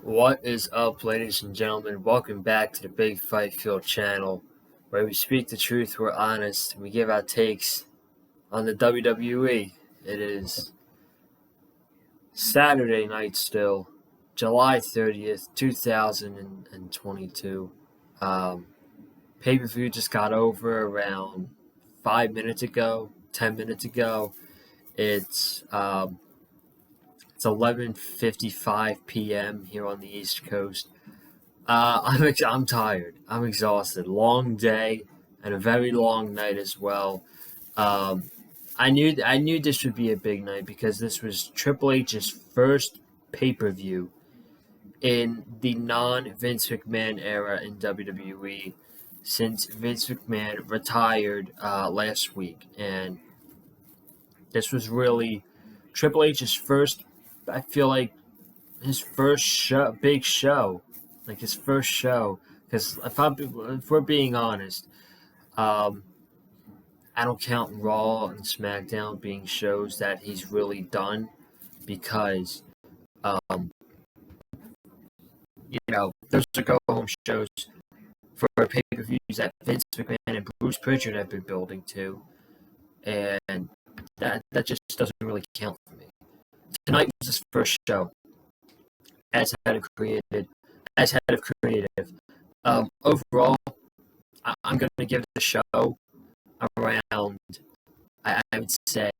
What is up, ladies and gentlemen? Welcome back to the Big Fight Field channel, where we speak the truth, we're honest, and we give our takes on the WWE. It is Saturday night still, July 30th, 2022. Pay-per-view just got over around 5 minutes ago, 10 minutes ago. It's 11:55 p.m. here on the East Coast. I'm tired. I'm exhausted. Long day and a very long night as well. I knew this would be a big night because this was Triple H's first pay-per-view in the non-Vince McMahon era in WWE since Vince McMahon retired last week, and this was really Triple H's first. I feel like his first big show, like his first show. Because if we're being honest, I don't count Raw and Smackdown being shows that he's really done, because those are go-home shows for pay-per-views that Vince McMahon and Bruce Pritchard have been building to, and that just doesn't really count for me. Tonight was his first show as head of creative. Overall, I'm going to give the show around, I would say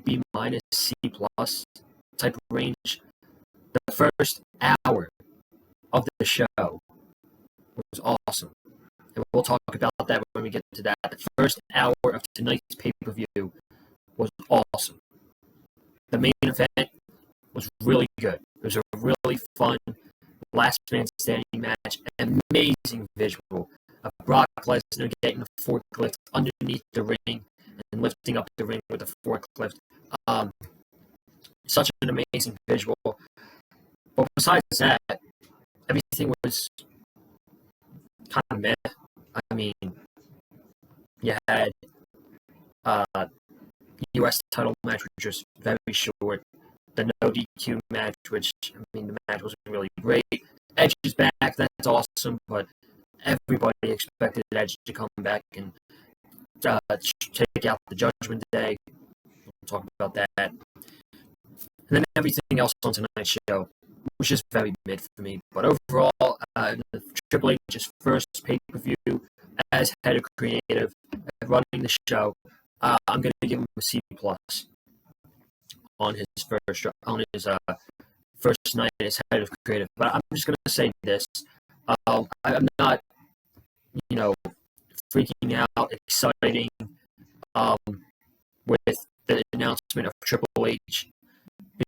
B minus, C plus type of range. The first hour of the show was awesome, and we'll talk about that when we get to that. The first hour of tonight's pay-per-view was awesome. The main event was really good. It was a really fun last man standing match. Amazing visual of Brock Lesnar getting the forklift underneath the ring and lifting up the ring with a forklift. Such an amazing visual. But besides that, everything was kind of meh. I mean, you had U.S. title match, which was very short. The no DQ match, which, the match wasn't really great. Edge is back, that's awesome, but everybody expected Edge to come back and take out the Judgment Day. We'll talk about that. And then everything else on tonight's show was just very mid for me. But overall, Triple H's first pay-per-view as head of creative, running the show, I'm going to give him a C plus on his first night as head of creative. But I'm just going to say this: I'm not, freaking out, exciting with the announcement of Triple H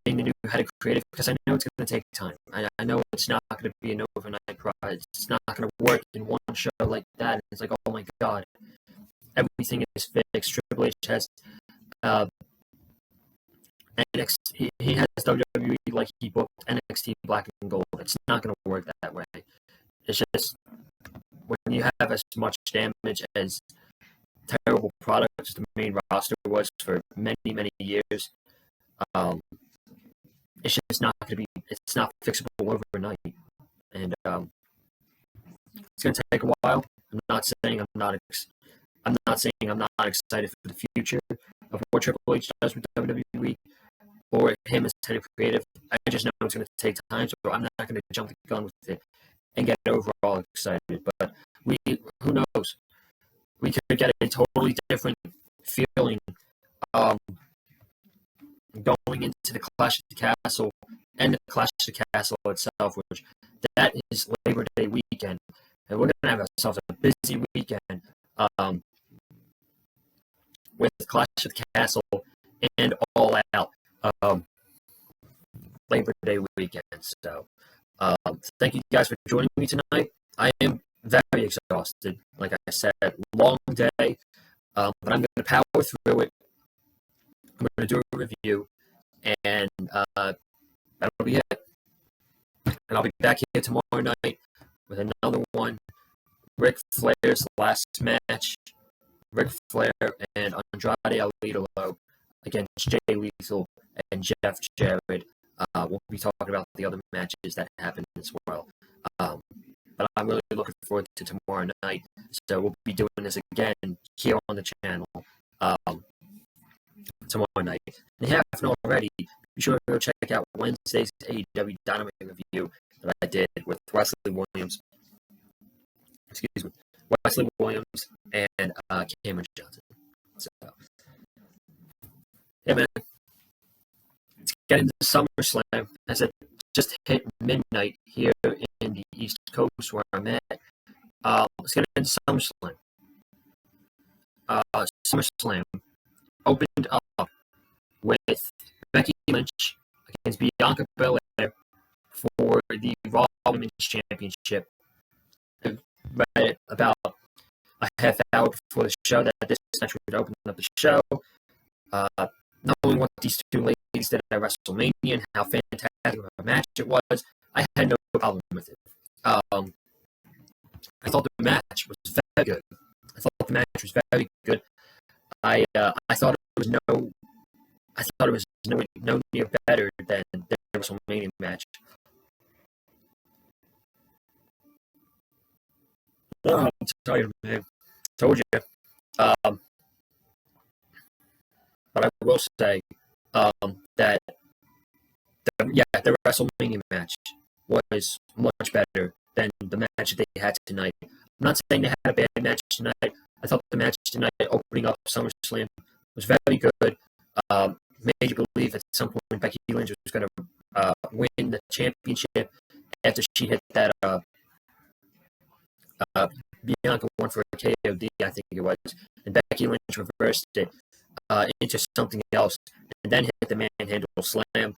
being the new head of creative, because I know it's going to take time. I know it's not going to be an overnight process. It's not going to work in one show like that. It's like, oh my God, everything is fixed. Triple H has NXT. He has WWE like he booked NXT Black and Gold. It's not going to work that way. It's just when you have as much damage as terrible products the main roster was for many, many years, it's just not going to be. It's not fixable overnight, and it's going to take a while. I'm not saying I'm not excited for the future of what Triple H does with WWE or him as head of creative. I just know it's going to take time, so I'm not going to jump the gun with it and get overall excited. But who knows? We could get a totally different feeling going into the Clash at the Castle and the Clash at the Castle itself, which that is Labor Day weekend, and we're going to have ourselves a busy weekend with Clash at the Castle and All Out Labor Day weekend. So thank you guys for joining me tonight. I am very exhausted. Like I said, long day, but I'm going to power through it. I'm going to do a review, and that'll be it. And I'll be back here tomorrow night with another one. Ric Flair's last match. Ric Flair and Andrade El Idolo against Jay Lethal and Jeff Jarrett. We'll be talking about the other matches that happened as well. But I'm really looking forward to tomorrow night. So we'll be doing this again here on the channel tomorrow night. If you haven't already, be sure to go check out Wednesday's AEW Dynamite review that I did with Wesley Williams. Excuse me. Wesley Williams and Cameron Johnson. So, yeah, man. Let's get into SummerSlam. As it just hit midnight here in the East Coast where I'm at. Let's get into SummerSlam. SummerSlam opened up with Becky Lynch against Bianca Belair for the Raw Women's Championship. I read about a half hour before the show that this match would open up the show. Knowing what these two ladies did at WrestleMania and how fantastic of a match it was, I had no problem with it. I thought the match was very good. I thought it was no near better than the WrestleMania match. I'm tired, man. Told you. But I will say that the WrestleMania match was much better than the match they had tonight. I'm not saying they had a bad match tonight. I thought the match tonight, opening up SummerSlam, was very good. Made you believe at some point Becky Lynch was going to win the championship after she hit that Bianca won for a KOD, I think it was, and Becky Lynch reversed it into something else, and then hit the manhandle slam.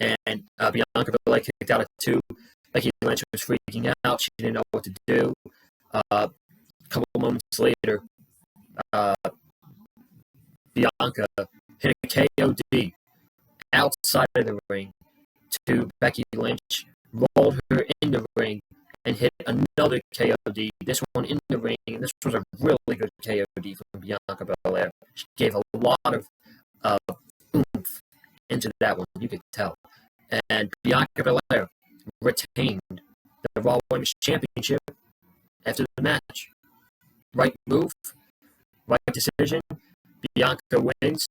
And Bianca Belair kicked out at 2. Becky Lynch was freaking out. She didn't know what to do. A couple moments later, Bianca hit a KOD outside of the ring to Becky Lynch, rolled her in the ring, and hit another KOD, this one in the ring, and this was a really good KOD from Bianca Belair. She gave a lot of oomph into that one, you could tell. And Bianca Belair retained the Raw Women's Championship after the match. Right move, right decision. Bianca wins.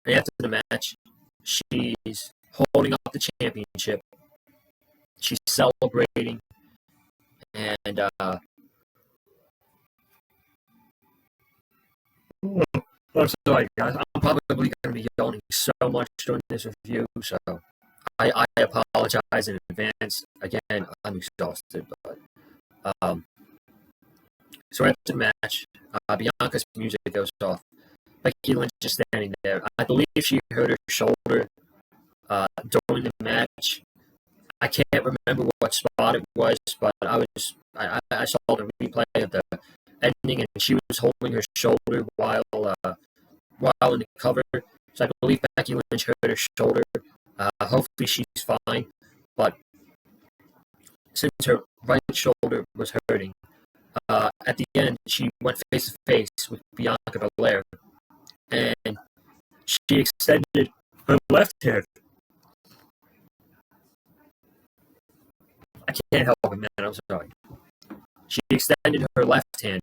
And after the match, she's holding up the championship. She's celebrating. And I'm sorry, guys. I'm probably going to be yawning so much during this review, so I apologize in advance. Again, I'm exhausted, but so after the match, Bianca's music goes off. Becky Lynch is standing there. I believe she hurt her shoulder during the match. I can't remember what spot it was, but I saw the replay of the ending, and she was holding her shoulder while in the cover. So I believe Becky Lynch hurt her shoulder. Hopefully she's fine, but since her right shoulder was hurting, at the end she went face to face with Bianca Belair, and she extended her left hand. I can't help it, man. I'm sorry. She extended her left hand,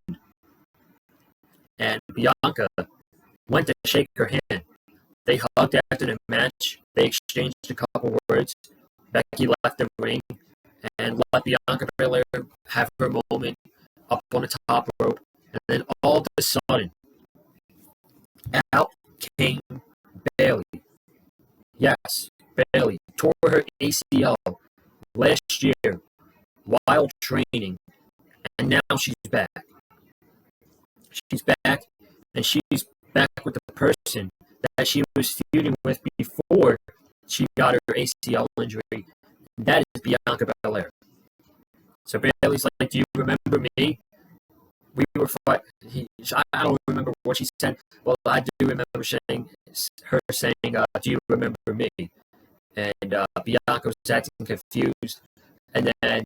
and Bianca went to shake her hand. They hugged after the match. They exchanged a couple words. Becky left the ring and let Bianca Belair have her moment up on the top rope. And then all of a sudden, out came Bayley. Yes, Bayley tore her ACL last year while training, and now she's back. She's back, and she's back with the person that she was feuding with before she got her ACL injury. That is Bianca Belair. So Bayley's like, "Do you remember me? We were fighting." I don't remember what she said. Well, I do remember her saying, "Do you remember me?" And Bianca was acting confused, and then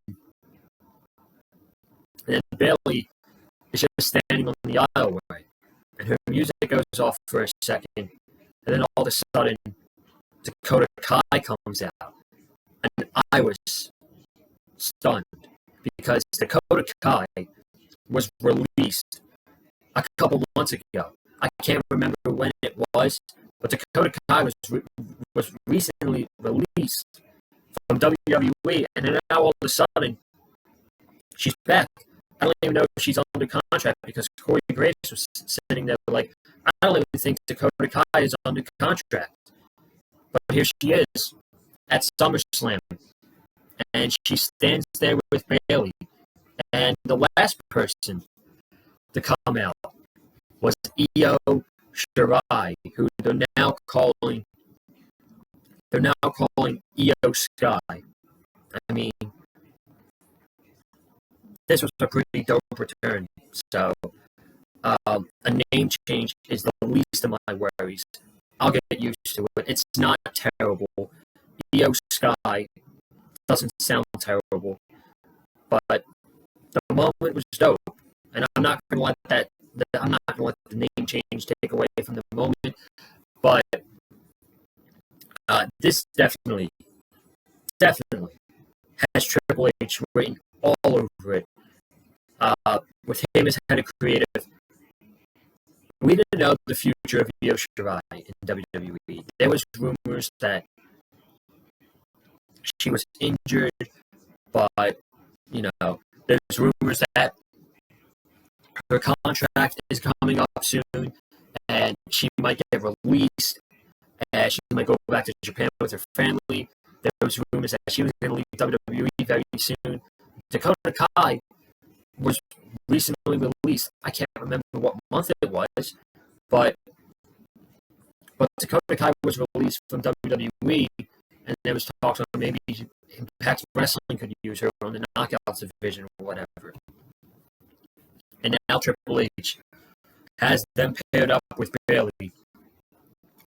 Bayley is just standing on the aisleway, and her music goes off for a second, and then all of a sudden, Dakota Kai comes out, and I was stunned because Dakota Kai was released a couple months ago. I can't remember when it was, but Dakota Kai was recently released from WWE, and then now all of a sudden she's back. I don't even know if she's under contract because Corey Graves was sitting there like, I don't even think Dakota Kai is under contract. But here she is at SummerSlam, and she stands there with Bayley. And the last person to come out was Io Shirai, who they're now calling Io Sky. I mean, this was a pretty dope return. So a name change is the least of my worries. I'll get used to it. It's not terrible. Io Sky doesn't sound terrible, but the moment was dope, and I'm not going to let the name change take away from the moment. But this definitely has Triple H written all over it. With him as head of creative, we didn't know the future of Io Shirai in WWE. There was rumors that she was injured, but there's rumors that her contract is coming up soon, and she might get released, and she might go back to Japan with her family. There was rumors that she was going to leave WWE very soon. Dakota Kai was recently released. I can't remember what month it was, but Dakota Kai was released from WWE, and there was talks on maybe Impact Wrestling could use her on the Knockouts division or whatever. And now Triple H has them paired up with Bayley.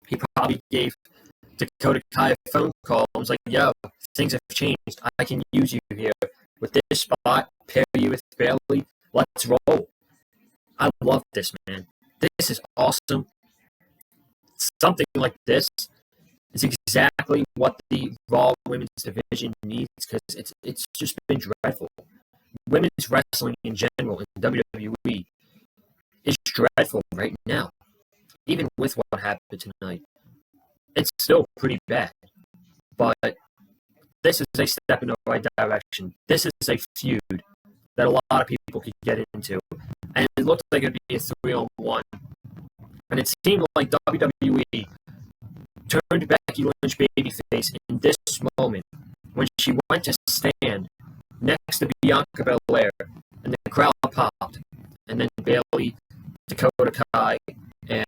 He probably gave Dakota Kai a phone call and was like, yo, things have changed. I can use you here with this spot, pair you with Bayley. Let's roll. I love this, man. This is awesome. Something like this is exactly what the Raw Women's Division needs, because it's just been dreadful. Women's wrestling in general in WWE is dreadful right now. Even with what happened tonight, it's still pretty bad. But this is a step in the right direction. This is a feud that a lot of people could get into. And it looked like it would be a 3-on-1. And it seemed like WWE turned Becky Lynch babyface in this moment when she went to stand next to Bianca Belair, and the crowd popped. And then Bayley, Dakota Kai,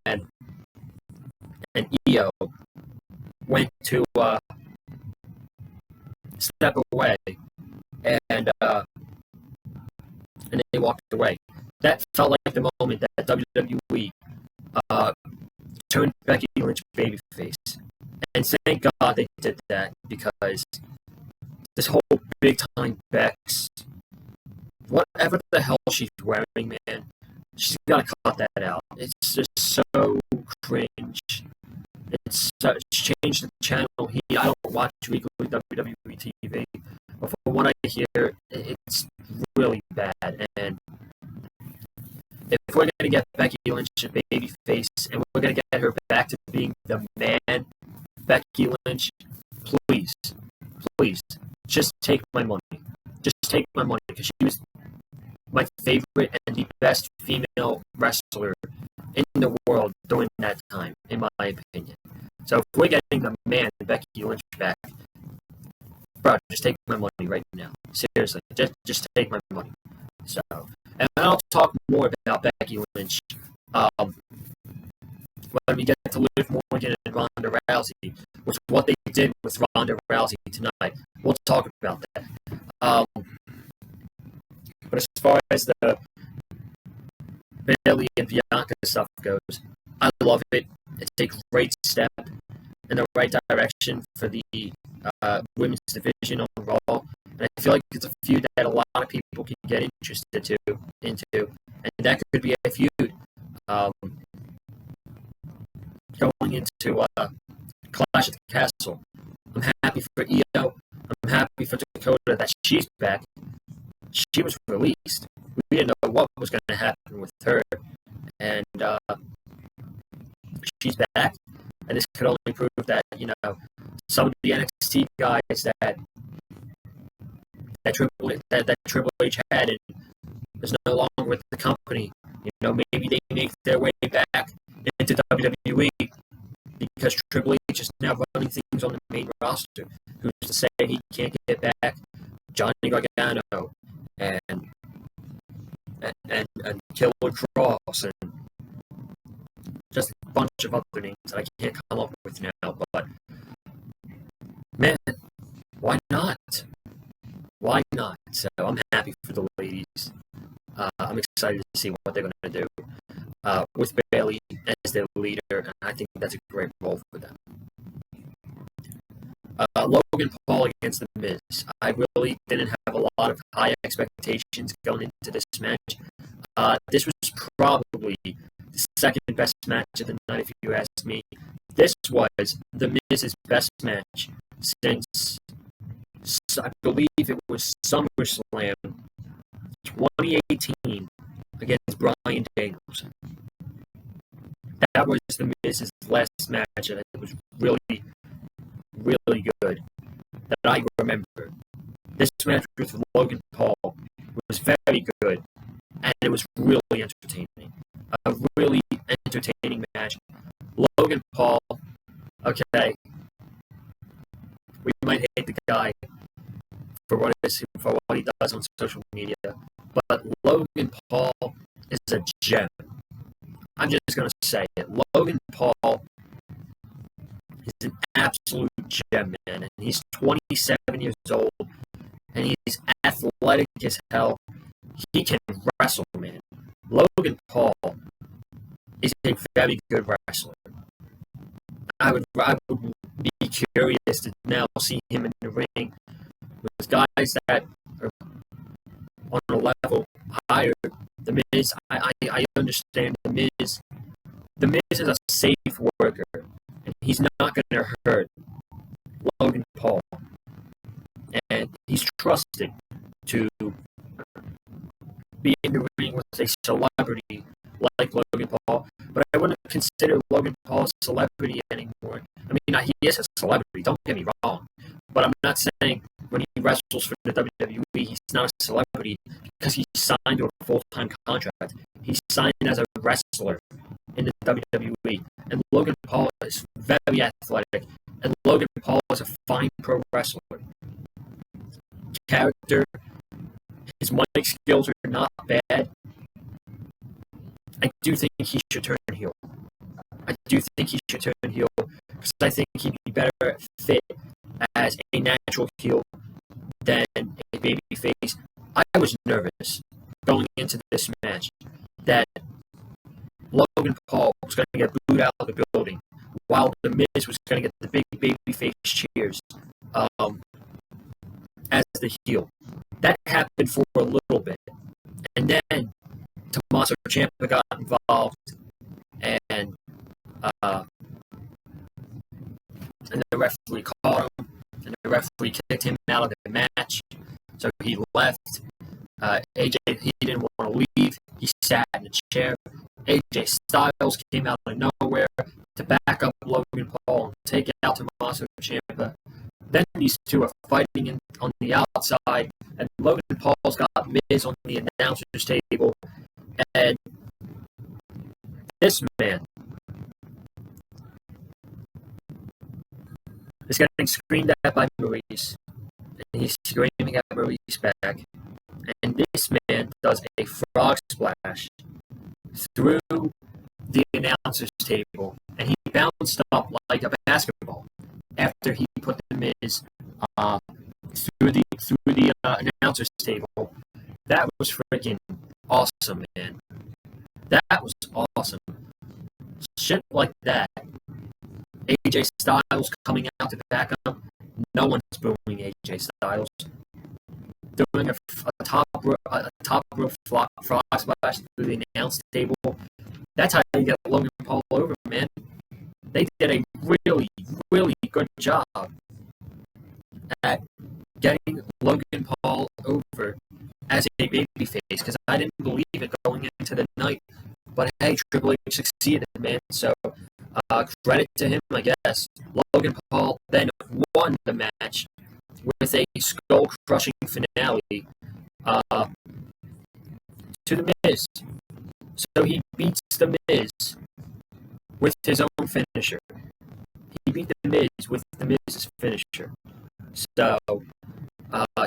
and Io went to step away, and they walked away. That felt like the moment that WWE turned Becky Lynch babyface. And thank God they did that, because this whole big time Bex, whatever the hell she's wearing, man, she's got to cut that out. It's just so cringe. It's changed the channel. I don't watch weekly WWE TV, but from what I hear, it's really bad. And if we're going to get Becky Lynch a babyface, and we're going to get her back to being the man, Becky Lynch, please, just take my money. Just take my money, because she was my favorite and the best female wrestler in the world during that time, in my opinion. So if we're getting the man, Becky Lynch, back, bro, just take my money right now. Seriously, just take my money. So, and I'll talk more about Becky Lynch when we get to Liv Morgan and Ronda Rousey, which is what they did with Ronda Rousey tonight. We'll talk about that. But as far as the Bayley and Bianca stuff goes, I love it. It's a great step in the right direction for the women's division on Raw. And I feel like it's a feud that a lot of people can get interested into, and that could be a feud going going into Clash at the Castle. I'm happy for Io. I'm happy for Dakota that she's back. She was released. We didn't know what was going to happen with her, and she's back. And this could only prove that some of the NXT guys that Triple H had and is no longer with the company. Maybe they make their way back into WWE because Triple H is now running things on the main roster. Who's to say he can't get back Johnny Gargano and Killer Cross and just a bunch of other names that I can't come up with now. But man, why not? Why not? So I'm happy for the ladies. I'm excited to see what they're going to do with Bayley as their leader, and I think that's a great role for them. Logan Paul against The Miz. I really didn't have a lot of high expectations going into this match. This was probably the second best match of the night, if you ask me. This was The Miz's best match since, I believe it was SummerSlam 2018 against Bryan Danielson. That was The Miz's last match, and it was really, really good that I remember. This match with Logan Paul was very good, and it was really entertaining. A really entertaining match. Logan Paul, okay, we might hate the guy for what he does on social media, but Logan Paul is a gem. I'm just going to say it. Logan Paul is an absolute gem, man, and he's 27 years old, and he's athletic as hell. He can wrestle, man. Logan Paul is a very good wrestler. I would be curious to now see him in the ring with guys that are on a level higher. The Miz, I understand The Miz. The Miz is a safe worker, and he's not going to hurt Logan Paul. And he's trusted to be in the ring with a celebrity like Logan Paul, but I wouldn't consider Logan Paul a celebrity anymore. I mean, he is a celebrity, don't get me wrong, but I'm not saying when he wrestles for the WWE, he's not a celebrity because he's signed to a full-time contract. He's signed as a wrestler in the WWE, and Logan Paul is very athletic, and Logan Paul is a fine pro wrestler. Character, his mic skills are not bad. I do think he should turn heel. I do think he should turn heel because I think he'd be better fit as a natural heel than a baby face. I was nervous going into this match that Logan Paul was going to get booed out of the building while The Miz was going to get the big baby face cheers as the heel. That happened for a little bit. And then Tommaso Ciampa got involved, and the referee caught him, and the referee kicked him out of the match, so he left. AJ, he didn't want to leave. He sat in a chair. AJ Styles came out of nowhere to back up Logan Paul and take out Tommaso Ciampa. Then these two are fighting on the outside, and Logan Paul's got Miz on the announcer's table. And this man is getting screamed at by Maurice, and he's screaming at Maurice back. And this man does a frog splash through the announcer's table, and he bounced up like a basketball after he put the Miz through the announcer's table. That was freaking awesome, man. That was awesome. Shit like that. AJ Styles coming out to back up. No one's booing AJ Styles. Doing a top rope frog splash through the announce table. That's how you get Logan Paul over, man. they did a really, really good job at getting Logan Paul over as a babyface, because I didn't believe it going into the night. But hey, Triple H succeeded, man. So credit to him, I guess. Logan Paul then won the match with a skull-crushing finale to The Miz. So he beats The Miz with his own finisher. He beat The Miz with The Miz's finisher. So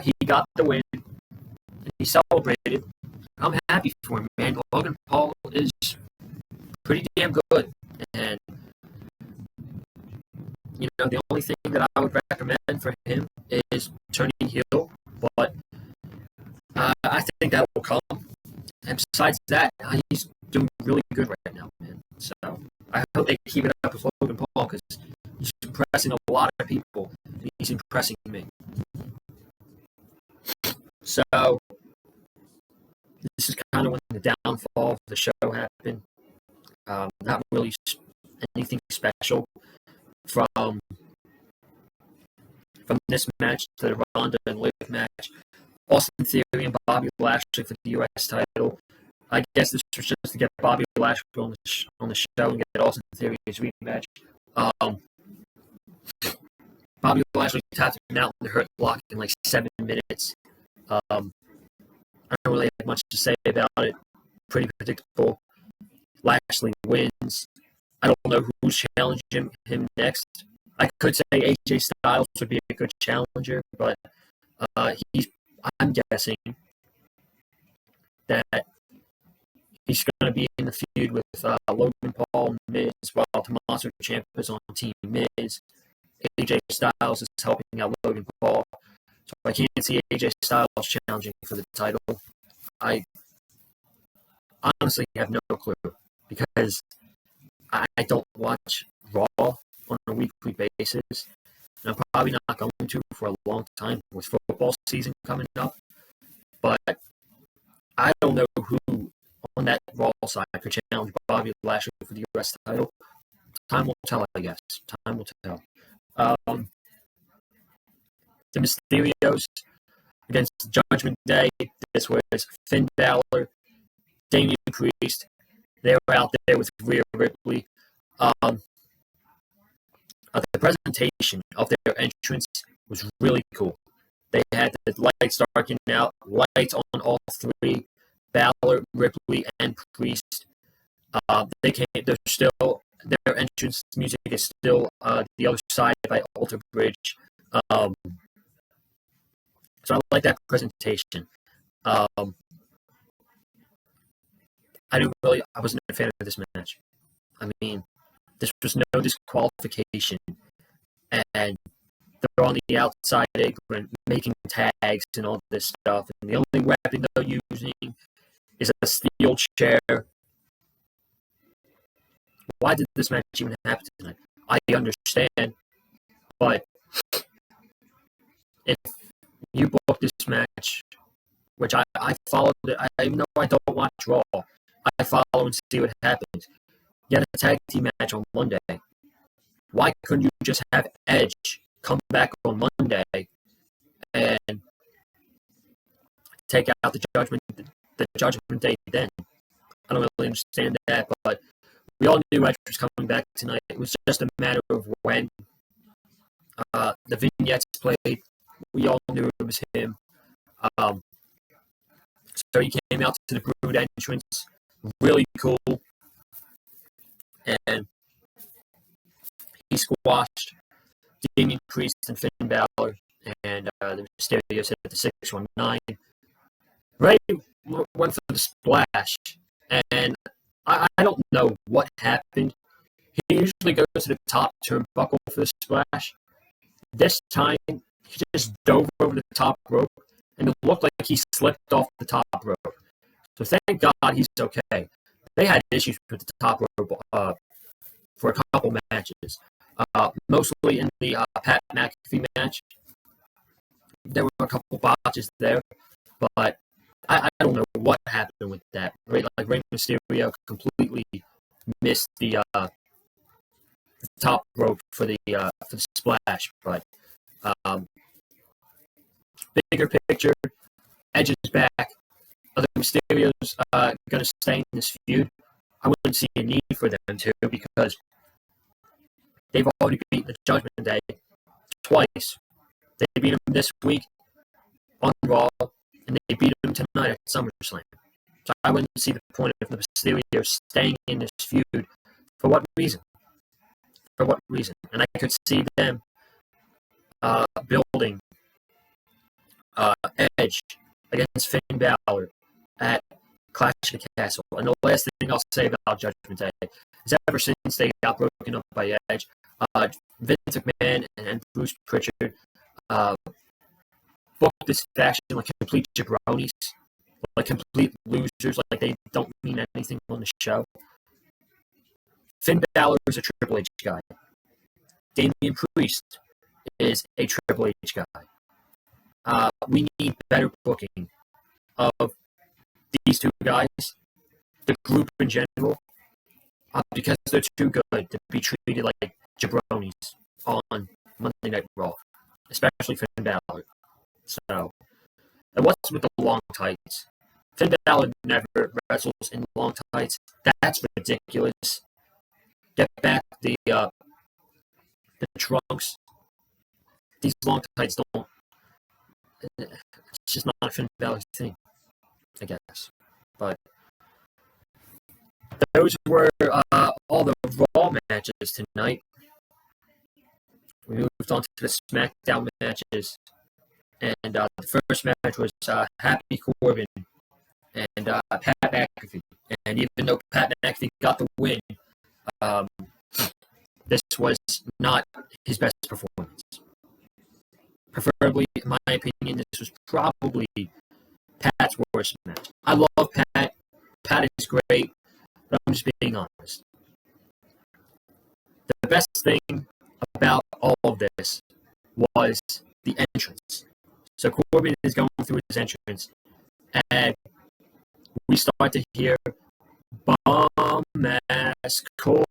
he got the win, and he celebrated. I'm happy for him, man. Logan Paul is pretty damn good. And, you know, the only thing that I would recommend for him is turning heel. But I think that will come. And besides that, he's doing really good right now, man. So I hope they keep it up with Logan Paul, because he's impressing a lot of people. He's impressing me. So this is kind of when the downfall of the show happened. Not really anything special from this match to the Ronda and Liv match. Austin Theory and Bobby Lashley for the U.S. title. I guess this was just to get Bobby Lashley on the show and get Austin Theory's rematch. Bobby Lashley tapped him out in the Hurt Lock in like 7 minutes. I don't really have much to say about it. Pretty predictable. Lashley wins. I don't know who's challenging him next. I could say AJ Styles would be a good challenger, but I'm guessing that he's going to be in the feud with Logan Paul and Miz, while Tommaso Ciampa is on Team Miz. AJ Styles is helping out Logan Paul. So I can't see AJ Styles challenging for the title. I honestly have no clue, because I don't watch Raw on a weekly basis. And I'm probably not going to for a long time with football season coming up. But I don't know who on that Raw side could challenge Bobby Lashley for the U.S. title. Time will tell, I guess. Time will tell. The Mysterios against Judgment Day. This was Finn Balor, Damian Priest. They were out there with Rhea Ripley. The presentation of their entrance was really cool. They had the lights darkening out, lights on all three, Balor, Ripley, and Priest. Their entrance music is still The Other Side by Alter Bridge. So I like that presentation. I wasn't a fan of this match. I mean, this was no disqualification, and they're on the outside apron making tags and all this stuff, and the only weapon they're using is a steel chair. Why did this match even happen tonight? I understand, but if you book this match, which I followed it, even though I don't watch Raw, I follow and see what happens. You had a tag team match on Monday. Why couldn't you just have Edge come back on Monday and take out the Judgment Day then? I don't really understand that, but we all knew Edge was coming back tonight. It was just a matter of when. The vignettes played. We all knew it was him. So he came out to the Brood entrance. Really cool. And he squashed Damian Priest and Finn Balor. And the Mysterios hit the 619. Ray went for the splash. And I don't know what happened. He usually goes to the top turnbuckle for the splash. This time, he just dove over the top rope, and it looked like he slipped off the top rope. So thank God he's okay. They had issues with the top rope for a couple matches. Mostly in the Pat McAfee match. There were a couple botches there, but I don't know what happened with that. Rey Mysterio completely missed the top rope for the splash. But bigger picture, Edge is back. Are the Mysterios going to stay in this feud? I wouldn't see a need for them to, because they've already beaten the Judgment Day twice. They beat them this week on Raw, and they beat them tonight at SummerSlam. So I wouldn't see the point of the Mysterios staying in this feud. For what reason? For what reason? And I could see them building Edge against Finn Balor at Clash of the Castle. And the last thing I'll say about Judgment Day is ever since they got broken up by Edge, Vince McMahon and Bruce Pritchard booked this faction like complete jabronis, like complete losers, like they don't mean anything on the show. Finn Balor is a Triple H guy. Damian Priest is a Triple H guy. We need better booking of these two guys, the group in general, because they're too good to be treated like jabronis on Monday Night Raw, especially Finn Balor. So, and what's with the long tights? Finn Balor never wrestles in long tights. That's ridiculous. Get back the trunks. These long tights don't. It's just not a Finn Balor thing, I guess. But those were all the Raw matches tonight. We moved on to the SmackDown matches. And the first match was Happy Corbin and Pat McAfee. And even though Pat McAfee got the win, this was not his best performance. Preferably, in my opinion, this was probably Pat's worst match. I love Pat. Pat is great, but I'm just being honest. The best thing about all of this was the entrance. So Corbin is going through his entrance, and we start to hear Bomb-ass Corbin,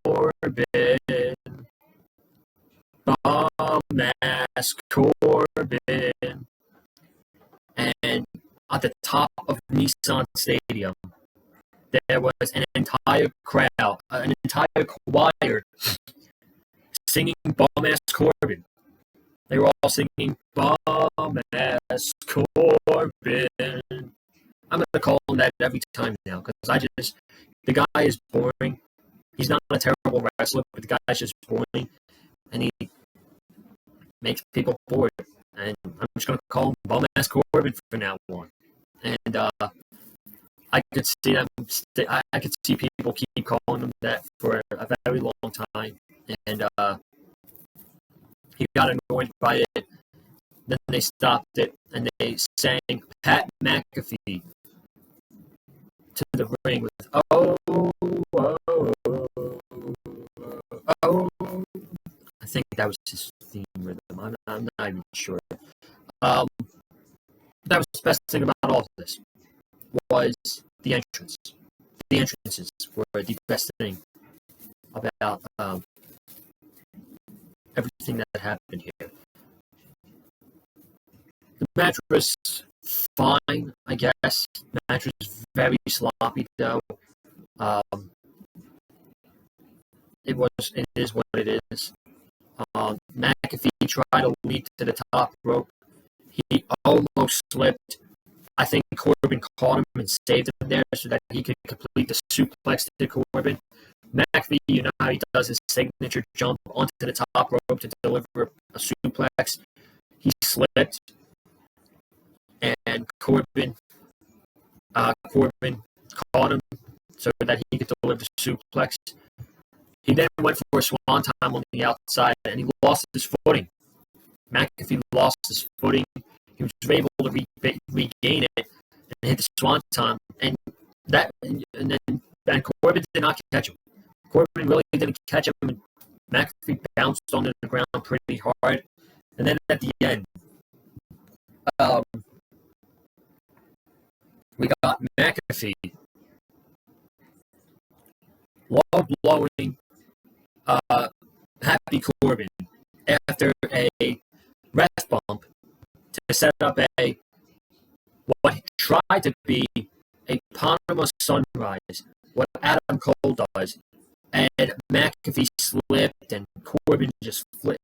Bomb-ass Corbin, and at the top of Nissan Stadium, there was an entire crowd, an entire choir singing Bomb-ass Corbin. They were all singing Bomb-ass Corbin. I'm going to call him that every time now, because the guy is boring. He's not a terrible wrestler, but the guy's just boring, and he makes people bored. And I'm just going to call him Bomb-ass Corbin from now on. And I could see them. I could see people keep calling him that for a very long time, and he got annoyed by it. Then they stopped it, and they sang Pat McAfee to the ring with "Oh, oh, oh, oh." I think that was his theme rhythm. I'm not even sure. That was the best thing about all of this was the entrance. The entrances were the best thing about everything that happened here. The match was fine, I guess. The match was very sloppy, though. It is what it is. McAfee tried to leap to the top rope. He almost slipped. I think Corbin caught him and saved him there so that he could complete the suplex to Corbin. McAfee, you know how he does his signature jump onto the top rope to deliver a suplex. He slipped, and Corbin caught him so that he could deliver the suplex. He then went for a swan time on the outside, and he lost his footing. McAfee lost his footing. He was able to regain it and hit the swan time, and Corbin did not catch him. Corbin really didn't catch him, and McAfee bounced onto the ground pretty hard. And then at the end, we got McAfee low blowing Happy Corbin after a ref bump to set up what tried to be a Panama Sunrise, what Adam Cole does, and McAfee slipped and Corbin just flipped.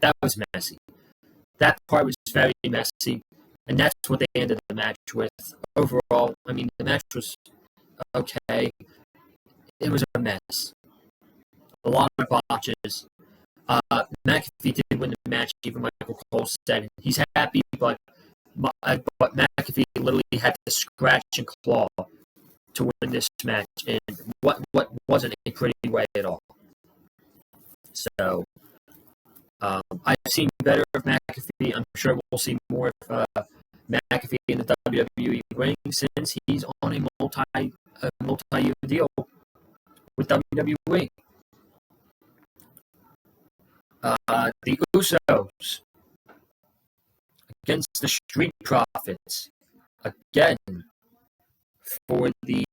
That was messy. That part was very messy, and that's what they ended the match with. Overall, I mean, the match was okay. It was a mess. A lot of botches. McAfee did win the match. Even Michael Cole said he's happy, but McAfee literally had to scratch and claw to win this match, and what wasn't a pretty way at all. So I've seen better of McAfee. I'm sure we'll see more of McAfee in the WWE ring since he's on a multi-year deal with WWE. The Usos against the Street Profits again for the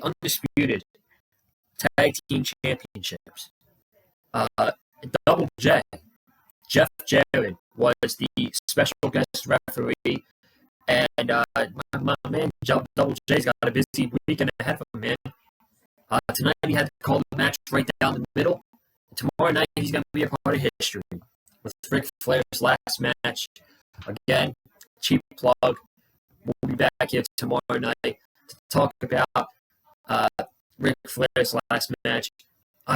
Undisputed Tag Team Championships. Double J, Jeff Jarrett was the special guest referee, and my man Double J's got a busy weekend ahead of him, man. Tonight he had to call the match right down the middle. Tomorrow night he's going to be a part of history with Ric Flair's last match. Again, cheap plug. We'll be back here tomorrow night to talk about Ric Flair's last match.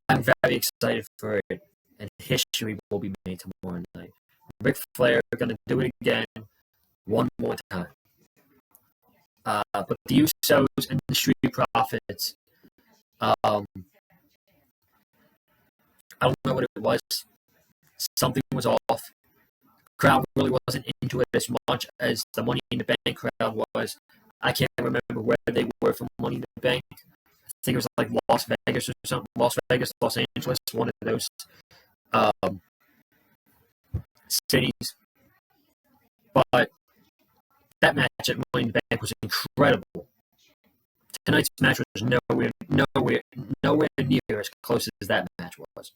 I'm very excited for it, and history will be made tomorrow night. Ric Flair going to do it again one more time. But the Usos and the Street Profits, I don't know what it was. Something was off. The crowd really wasn't into it as much as the Money in the Bank crowd was. I can't remember where they were for Money in the Bank. I think it was like Las Vegas or something. Las Vegas, Los Angeles, one of those cities. But that match at Money in the Bank was incredible. Tonight's match was nowhere near as close as that match was.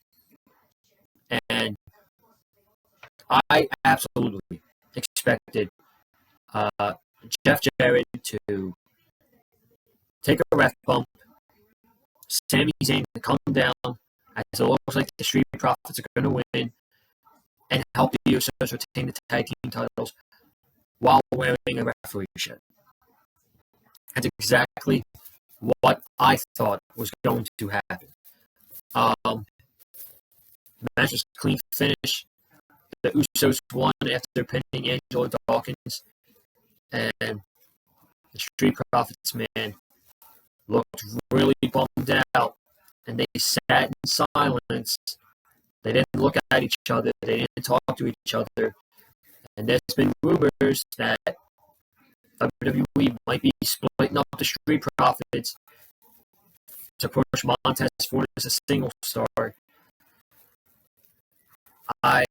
And I absolutely expected Jeff Jarrett to take a ref bump, Sami Zayn to come down, as it looks like the Street Profits are going to win, and help the Usos retain the tag team titles while wearing a referee shirt. That's exactly what I thought was going to happen. The match was a clean finish. The Usos won after pinning Angelo Dawkins. And the Street Profits, man, looked really bummed out. And they sat in silence. They didn't look at each other. They didn't talk to each other. And there's been rumors that WWE might be splitting up the Street Profits to push Montez Ford as a single star. I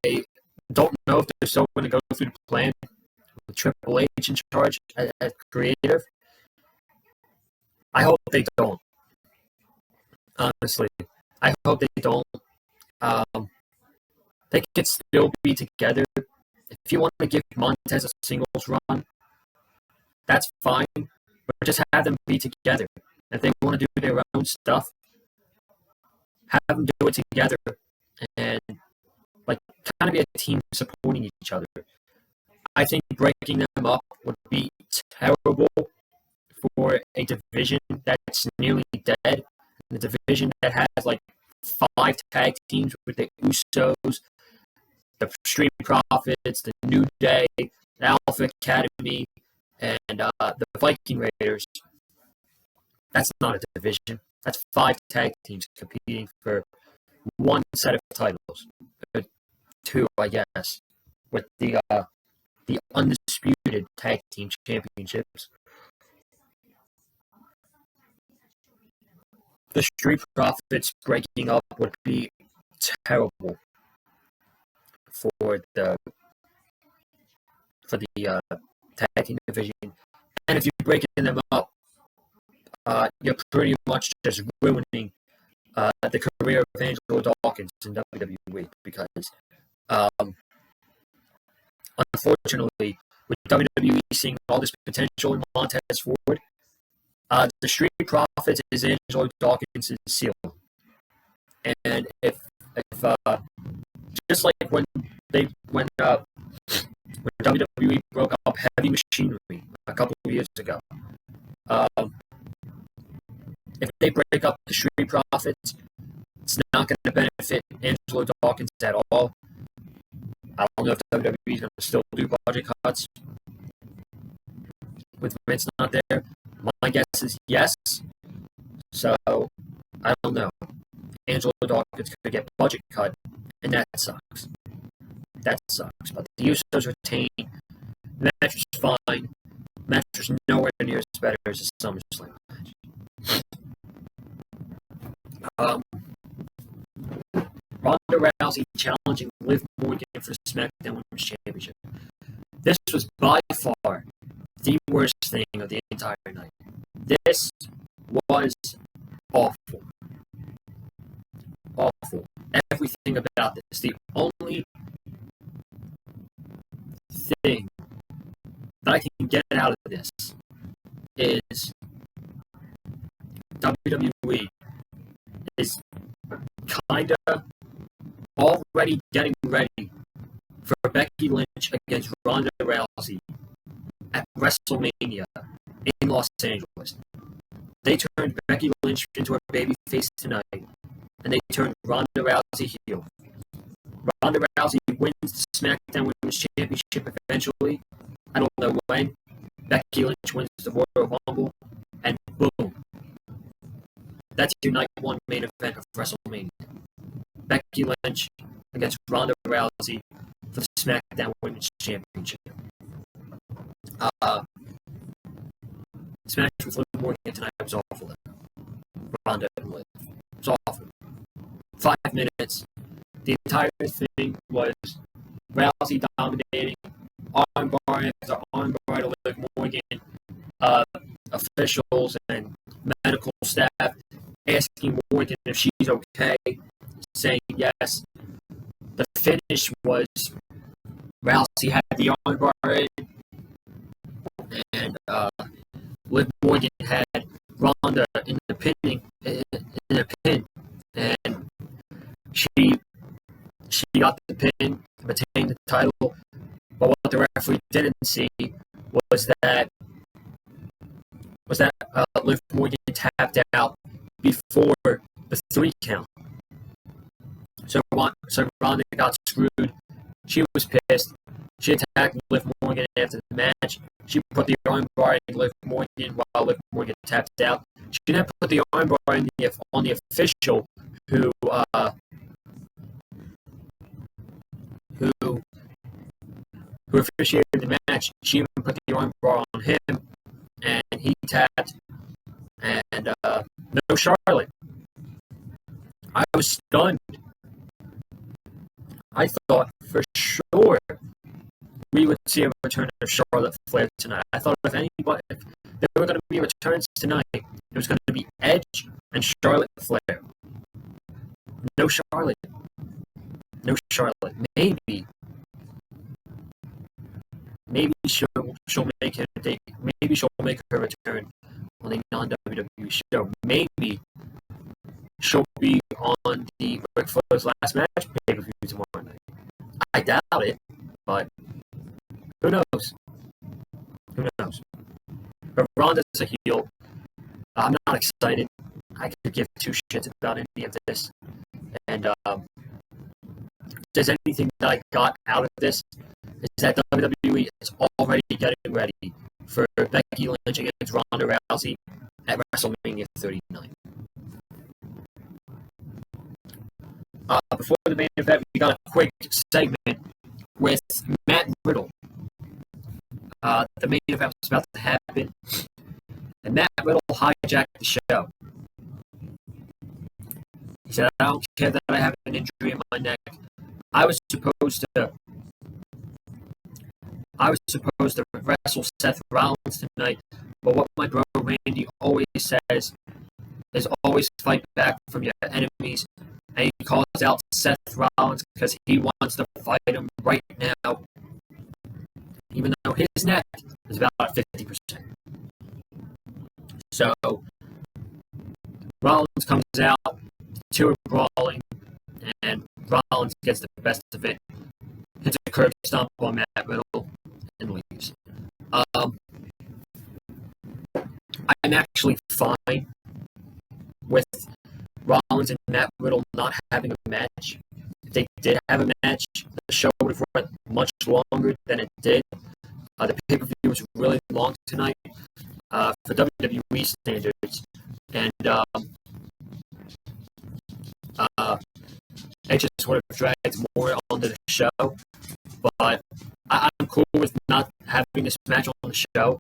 don't know if they're still going to go through the plan with Triple H in charge at creative. I hope they don't. Honestly, I hope they don't. They could still be together. If you want to give Montez a singles run, that's fine. But just have them be together. If they want to do their own stuff, have them do it together. And kind of be a team supporting each other. I think breaking them up would be terrible for a division that's nearly dead. A division that has 5 tag teams with the Usos, the Street Profits, the New Day, the Alpha Academy, and the Viking Raiders. That's not a division. That's 5 tag teams competing for one set of titles. 2, I guess, with the Undisputed Tag Team Championships. The Street Profits breaking up would be terrible for the tag team division. And if you're breaking them up, you're pretty much just ruining the career of Angelo Dawkins in WWE because, um, unfortunately, with WWE seeing all this potential in Montez Ford, the Street Profits is Angelo Dawkins' seal. And if just like when WWE broke up Heavy Machinery a couple of years ago, um, if they break up the Street Profits, it's not going to benefit Angelo Dawkins at all. I don't know if WWE is going to still do budget cuts with Vince not there. My guess is yes. So I don't know. Angelo Dawkins could get budget cut, and that sucks. That sucks. But the Usos retain. The match was fine. The match was nowhere near as better as the SummerSlam match. Ronda Rousey challenging Liv Morgan for the Smackdown Women's Championship. This was by far the worst thing of the entire night. This was awful. Awful. Everything about this. The only thing that I can get out of this is WWE is kind of already getting ready for Becky Lynch against Ronda Rousey at WrestleMania in Los Angeles. They turned Becky Lynch into a babyface tonight, and they turned Ronda Rousey heel. Ronda Rousey wins the SmackDown Women's Championship eventually. I don't know when. Becky Lynch wins the Royal Rumble, and boom. That's your night one main event of WrestleMania. Becky Lynch against Ronda Rousey for the SmackDown Women's Championship. This match with Liv Morgan tonight was awful. Ronda and Liv. It was awful. 5 minutes. The entire thing was Rousey dominating, armbar after armbar to Liv Morgan, officials and medical staff asking Morgan if she's okay, saying yes. The finish was Rousey had the armbar in, and Liv Morgan had Ronda in the pin, and she got the pin, retained the title. But what the referee didn't see was that Liv Morgan tapped out before the 3 count. So Ronda got screwed. She was pissed. She attacked Liv Morgan after the match. She put the armbar in Liv Morgan while Liv Morgan tapped out. She then put the armbar on the official who officiated the match. She even put the armbar on him, and he tapped. And no Charlotte. I was stunned. I thought for sure we would see a return of Charlotte Flair tonight. I thought if there were going to be returns tonight, it was going to be Edge and Charlotte Flair. No Charlotte. No Charlotte. Maybe she'll make her maybe she'll make her return on a non-WWE show. Maybe she'll be on the Ric Flair's last match pay-per-view tomorrow night. I doubt it, but who knows? Who knows? But Ronda's a heel. I'm not excited. I could give 2 shits about any of this. And if there's anything that I got out of this, is that WWE is already getting ready for Becky Lynch against Ronda Rousey at WrestleMania 39. Before the main event, we got a quick segment with Matt Riddle. The main event was about to happen, and Matt Riddle hijacked the show. He said, "I don't care that I have an injury in my neck. I was supposed to wrestle Seth Rollins tonight, but what my bro Randy always says is always fight back from your enemies, and he calls out Seth Rollins because he wants to fight him right now, even though his neck is about 50%. So Rollins comes out, two are brawling, and Rollins gets the best of it, hits a curb stomp on Matt Riddle, and leaves. I'm actually fine with Rollins and Matt Riddle not having a match. If they did have a match, the show would have run much longer than it did. The pay-per-view was really long tonight for WWE standards, and it just would have dragged more onto the show. But I'm cool with not having this match on the show.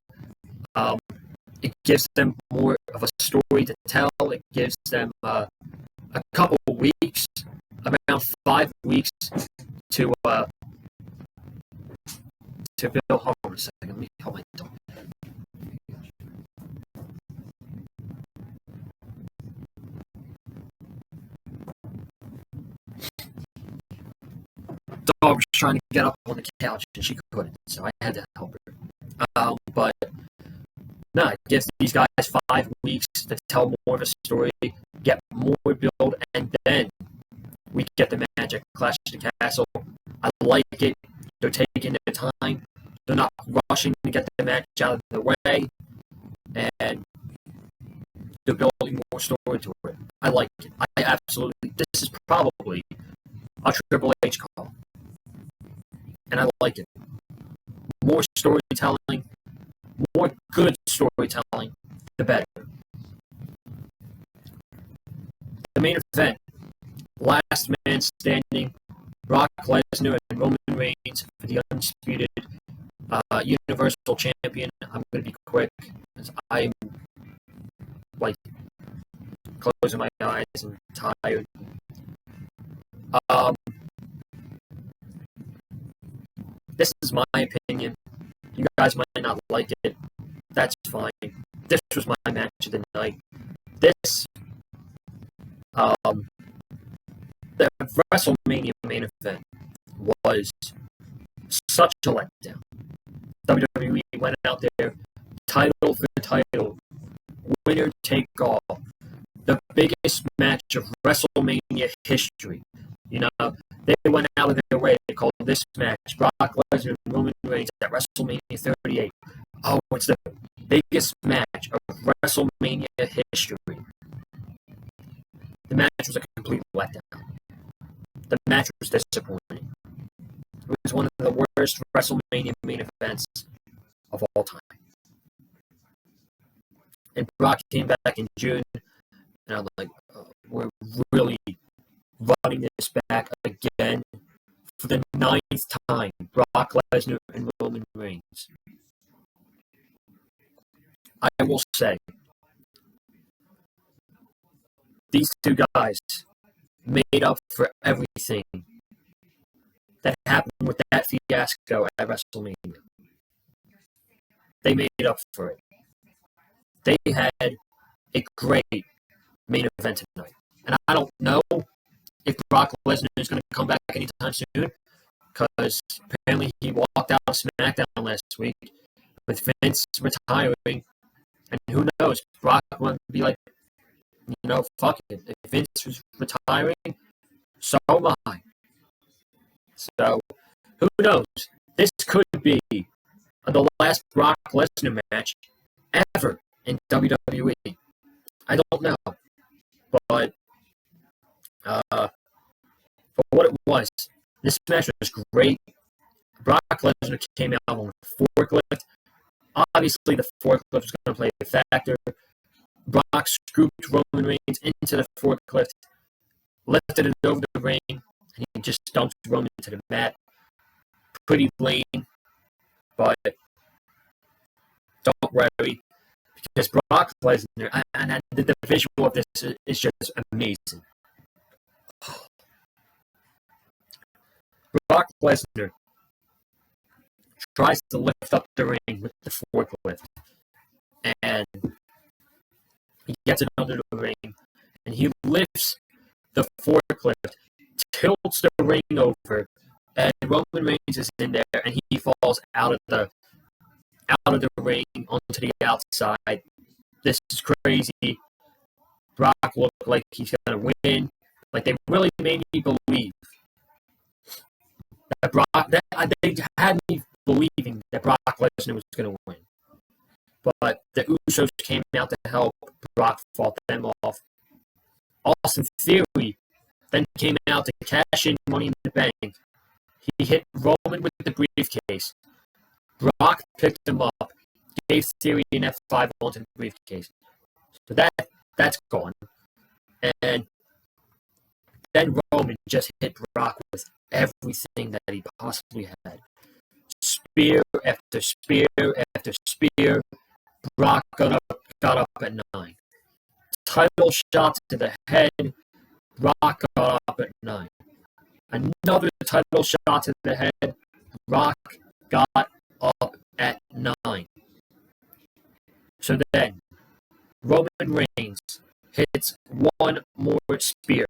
It gives them more of a story to tell. It gives them a couple of weeks, around 5 weeks, to build. Hold on a second. Let me hold my dog. Dog was trying to get up on the couch and she couldn't, so I had to help her. But no, it gives these guys 5 weeks to tell more of a story, get more build, and then we get the match at Clash of the Castle. I like it. They're taking their time. They're not rushing to get the match out of the way, and they're building more story to it. I like it. I absolutely. This is probably a Triple H call, and I like it. More storytelling, more good storytelling, the better. The main event, last man standing, Brock Lesnar and Roman Reigns for the Undisputed Universal Champion. I'm going to be quick because I'm closing my eyes and tired. This is my opinion. You guys might not like it. That's fine. This was my match of the night. This, the WrestleMania main event was such a letdown. WWE went out there, title for title, winner take all. The biggest match of WrestleMania history. You know, they went out of their way. They called this match Brock Lesnar and Roman Reigns at WrestleMania 38. Oh, it's the biggest match of WrestleMania history. The match was a complete letdown. The match was disappointing. It was one of the worst WrestleMania main events of all time. And Brock came back in June, and I'm like, we're really running this back again for the 9th time. Brock Lesnar and Roman Reigns. I will say, these two guys made up for everything that happened with that fiasco at WrestleMania. They made up for it. They had a great main event tonight. And I don't know if Brock Lesnar is going to come back anytime soon, because apparently he walked out of Smackdown last week with Vince retiring. And who knows? Brock might be like, fuck it. If Vince was retiring, so am I. So, who knows? This could be the last Brock Lesnar match ever in WWE. I don't know. But for what it was, this match was great. Brock Lesnar came out on a forklift. Obviously, the forklift was going to play a factor. Brock scooped Roman Reigns into the forklift, lifted it over the ring, and he just dumped Roman to the mat. Pretty lame, but don't worry, because Brock Lesnar, and the visual of this is just amazing. Brock Lesnar tries to lift up the ring with the forklift, and He gets it under the ring, and he lifts the forklift, tilts the ring over, and Roman Reigns is in there, and he falls out of the ring onto the outside. This is crazy. Brock looked like he's gonna win. Like, they really made me believe that they had me believing that Brock Lesnar was gonna win. But the Usos came out to help. Brock fought them off. Austin Theory then came out to cash in Money in the Bank. He hit Roman with the briefcase. Brock picked him up, gave Theory an F5 onto the briefcase. So that's gone. And then Roman just hit Brock with everything that he possibly had. Spear after spear after spear. Brock got up at 9. Title shot to the head. Brock got up at 9. Another title shot to the head. Brock got up at 9. So then, Roman Reigns hits one more spear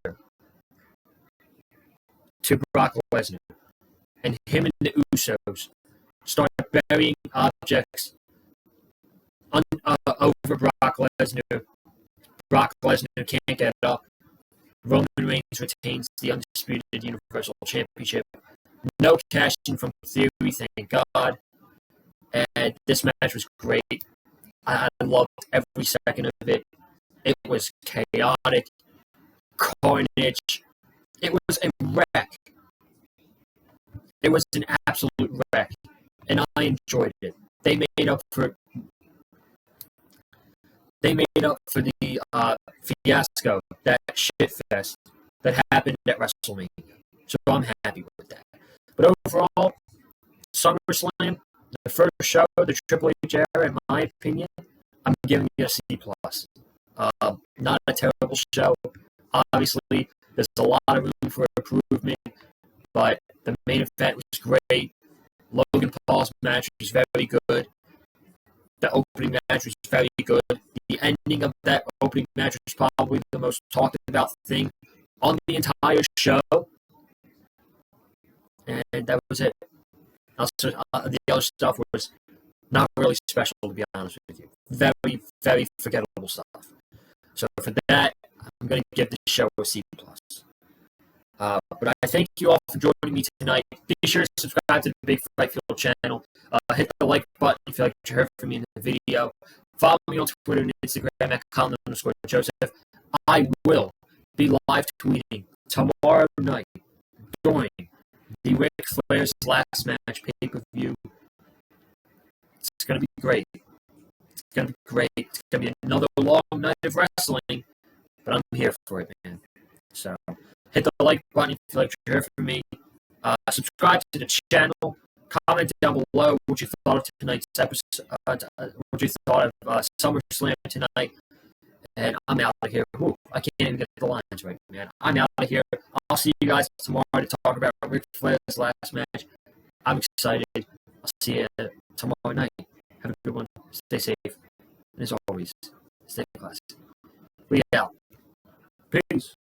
to Brock Lesnar. And him and the Usos start burying objects over Brock Lesnar. Brock Lesnar can't get up. Roman Reigns retains the Undisputed Universal Championship. No cashing from Theory, thank God. And this match was great. I loved every second of it. It was chaotic, carnage. It was a wreck. It was an absolute wreck. And I enjoyed it. They made up for the fiasco, that shitfest that happened at WrestleMania. So I'm happy with that. But overall, SummerSlam, the first show, the Triple H era, in my opinion, I'm giving it a C+. Not a terrible show. Obviously, there's a lot of room for improvement, but the main event was great. Logan Paul's match was very good. The opening match was very good. The ending of that opening match was probably the most talked about thing on the entire show. And that was it. Also, the other stuff was not really special, to be honest with you. Very, very forgettable stuff. So for that, I'm going to give the show a C+. But I thank you all for joining me tonight. Be sure to subscribe to the Big Fight Field channel. Hit the like button if you like what you heard from me in the video. Follow me on Twitter and Instagram at Conlin_Joseph. I will be live tweeting tomorrow night during the Ric Flair's last match pay-per-view. It's going to be great. It's going to be great. It's going to be another long night of wrestling, but I'm here for it, man. So hit the like button if you like to hear from me. Subscribe to the channel. Comment down below what you thought of tonight's episode. What you thought of SummerSlam tonight. And I'm out of here. Ooh, I can't even get the lines right, man. I'm out of here. I'll see you guys tomorrow to talk about Ric Flair's last match. I'm excited. I'll see you tomorrow night. Have a good one. Stay safe. And as always, stay classy. We out. Peace.